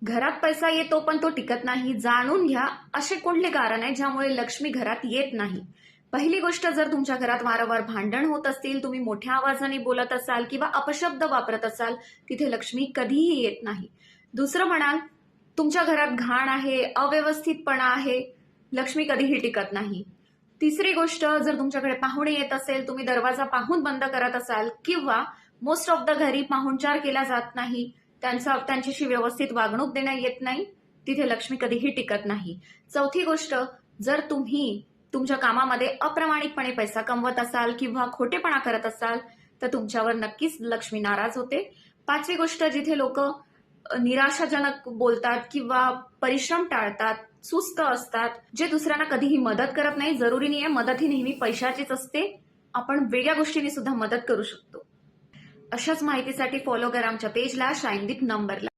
घरात पैसा येतो पण तो टिकत नाही. जाणून घ्या असे कोणते कारण आहे ज्यामुळे लक्ष्मी घरात येत नाही. पहिली गोष्ट, जर तुमच्या घरात वारंवार भांडण होत असतील, तुम्ही मोठ्या आवाजाने बोलत असाल किंवा अपशब्द वापरत असाल, तिथे लक्ष्मी कधीही येत नाही. दुसरं म्हणाल, तुमच्या घरात घाण आहे, अव्यवस्थितपणा आहे, लक्ष्मी कधीही टिकत नाही. तिसरी गोष्ट, जर तुमच्याकडे पाहुणे येत असेल, तुम्ही दरवाजा पाहून बंद करत असाल किंवा मोस्ट ऑफ द घरी पाहुणचार केला जात नाही, त्यांच्याशी व्यवस्थित वागणूक देण्यात येत नाही, तिथे लक्ष्मी कधीही टिकत नाही. चौथी गोष्ट, जर तुम्ही तुमच्या कामामध्ये अप्रामाणिकपणे पैसा कमवत असाल किंवा खोटेपणा करत असाल तर तुमच्यावर नक्कीच लक्ष्मी नाराज होते. पाचवी गोष्ट, जिथे लोक निराशाजनक बोलतात किंवा परिश्रम टाळतात, सुस्त असतात, जे दुसऱ्यांना कधीही मदत करत नाही. जरुरी नाहीये मदत ही नेहमी पैशाचीच असते, आपण वेगळ्या गोष्टींनी सुद्धा मदत करू शकतो. अशाच माहितीसाठी फॉलो करा आमच्या पेजला, शाईन विथ नंबरला.